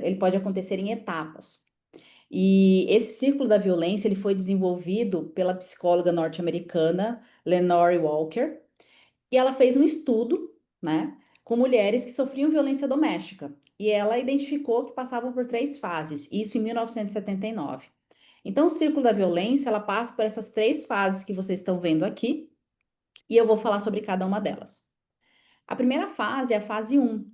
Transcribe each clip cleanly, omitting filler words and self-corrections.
ele pode acontecer em etapas. E esse círculo da violência ele foi desenvolvido pela psicóloga norte-americana Lenore Walker, e ela fez um estudo, né, com mulheres que sofriam violência doméstica. E ela identificou que passavam por três fases, isso em 1979. Então, o círculo da violência, ela passa por essas três fases que vocês estão vendo aqui, e eu vou falar sobre cada uma delas. A primeira fase é a fase um.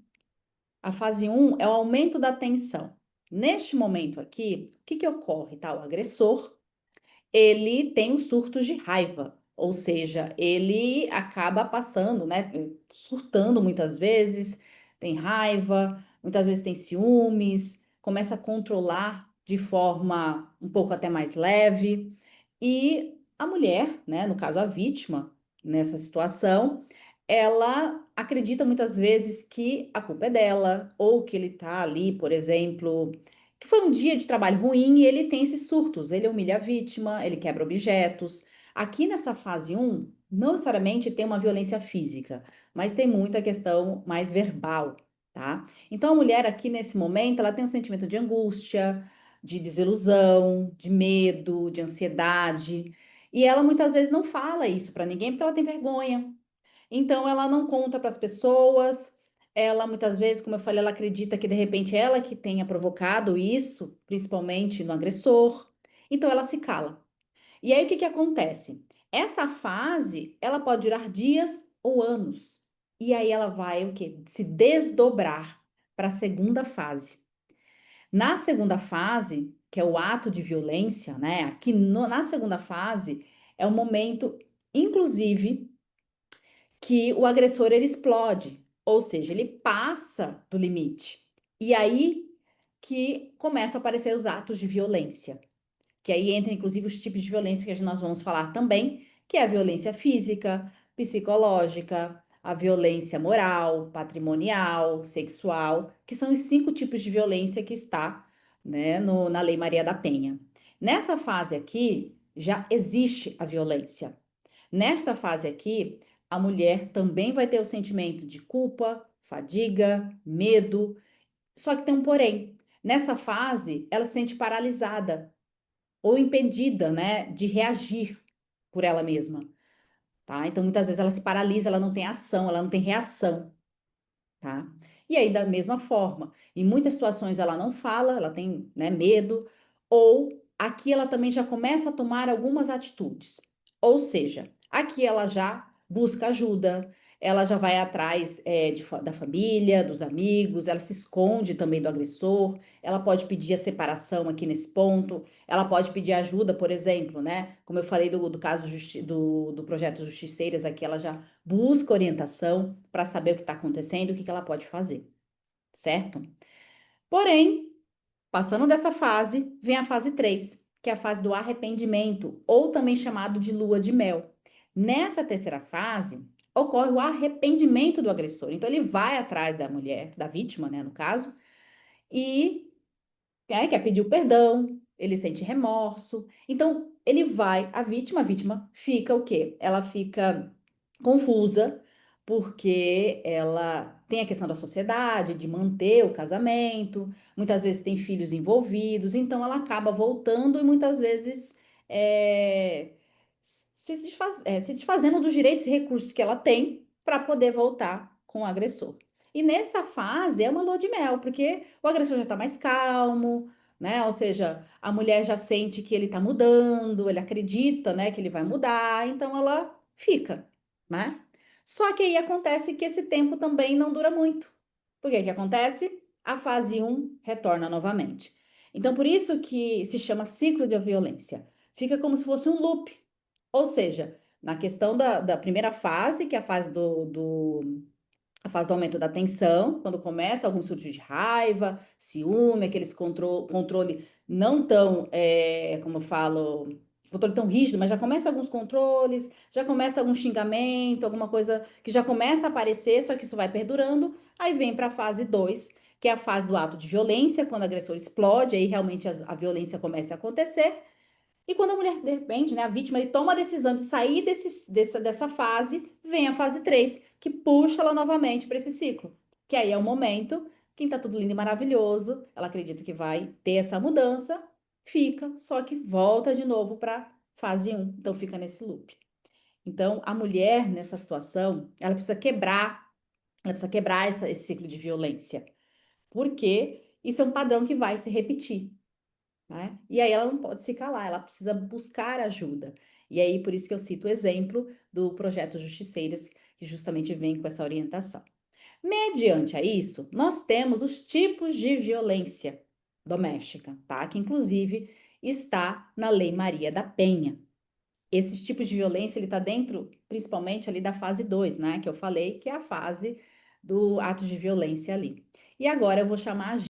A fase um é o aumento da tensão. Neste momento aqui, o que que ocorre, tá? O agressor, ele tem um surto de raiva, ou seja, ele acaba passando, né, surtando muitas vezes, tem raiva, muitas vezes tem ciúmes, começa a controlar de forma um pouco até mais leve, e a mulher, né, no caso a vítima, nessa situação, ela acredita muitas vezes que a culpa é dela, ou que ele tá ali, por exemplo, que foi um dia de trabalho ruim e ele tem esses surtos, ele humilha a vítima, ele quebra objetos. Aqui nessa fase um, não necessariamente tem uma violência física, mas tem muita questão mais verbal, tá? Então a mulher aqui nesse momento, ela tem um sentimento de angústia, de desilusão, de medo, de ansiedade, e ela muitas vezes não fala isso para ninguém porque ela tem vergonha. Então ela não conta para as pessoas, ela muitas vezes, como eu falei, ela acredita que de repente ela que tenha provocado isso, principalmente no agressor. Então ela se cala. E aí o que que acontece? Essa fase, ela pode durar dias ou anos. E aí ela vai o quê? Se desdobrar para a segunda fase. Na segunda fase, que é o ato de violência, né? Na segunda fase é o momento, inclusive, que o agressor ele explode, ou seja, ele passa do limite. E aí que começam a aparecer os atos de violência, que aí entra inclusive os tipos de violência que nós vamos falar também, que é a violência física, psicológica, a violência moral, patrimonial, sexual, que são os cinco tipos de violência que está, né, na Lei Maria da Penha. Nessa fase aqui já existe a violência. Nesta fase aqui, a mulher também vai ter o sentimento de culpa, fadiga, medo, só que tem um porém. Nessa fase, ela se sente paralisada ou impedida, né, de reagir por ela mesma, tá? Então, muitas vezes ela se paralisa, ela não tem ação, ela não tem reação, tá? E aí, da mesma forma, em muitas situações ela não fala, ela tem, né, medo, ou aqui ela também já começa a tomar algumas atitudes. Ou seja, aqui ela já busca ajuda, ela já vai atrás da família, dos amigos, ela se esconde também do agressor, ela pode pedir a separação aqui nesse ponto, ela pode pedir ajuda, por exemplo, né? Como eu falei do caso do projeto Justiceiras, aqui ela já busca orientação para saber o que está acontecendo e o que ela pode fazer, certo? Porém, passando dessa fase, vem a fase 3, que é a fase do arrependimento, ou também chamado de lua de mel. Nessa terceira fase, ocorre o arrependimento do agressor. Então, ele vai atrás da mulher, da vítima, né, no caso, e quer pedir o perdão, ele sente remorso. Então, ele vai, a vítima fica o quê? Ela fica confusa, porque ela tem a questão da sociedade, de manter o casamento, muitas vezes tem filhos envolvidos, então ela acaba voltando e muitas vezes é, se desfazendo dos direitos e recursos que ela tem para poder voltar com o agressor. E nessa fase é uma lua de mel, porque o agressor já está mais calmo, né? Ou seja, a mulher já sente que ele está mudando, ele acredita, né, que ele vai mudar, então ela fica, né? Só que aí acontece que esse tempo também não dura muito. Por que que acontece? A fase um retorna novamente. Então, por isso que se chama ciclo de violência. Fica como se fosse um loop. Ou seja, na questão da primeira fase, que é a fase a fase do aumento da tensão, quando começa algum surto de raiva, ciúme, aqueles controle não tão, como eu falo, controle tão rígido, mas já começa alguns controles, já começa algum xingamento, alguma coisa que já começa a aparecer, só que isso vai perdurando, aí vem para a fase 2, que é a fase do ato de violência, quando o agressor explode, aí realmente a violência começa a acontecer, e quando a mulher, de repente, né, a vítima, ele toma a decisão de sair dessa fase, vem a fase 3 que puxa ela novamente para esse ciclo. Que aí é o momento Quem tá tudo lindo e maravilhoso, ela acredita que vai ter essa mudança, fica, só que volta de novo para fase um, então fica nesse loop. Então, a mulher nessa situação, ela precisa quebrar esse ciclo de violência, porque isso é um padrão que vai se repetir, né? E aí ela não pode se calar, ela precisa buscar ajuda. E aí, por isso que eu cito o exemplo do projeto Justiceiras, que justamente vem com essa orientação. Mediante a isso, nós temos os tipos de violência doméstica, tá? Que inclusive está na Lei Maria da Penha. Esses tipos de violência, ele está dentro, principalmente ali da fase 2, né? Que eu falei, que é a fase do ato de violência ali. E agora eu vou chamar a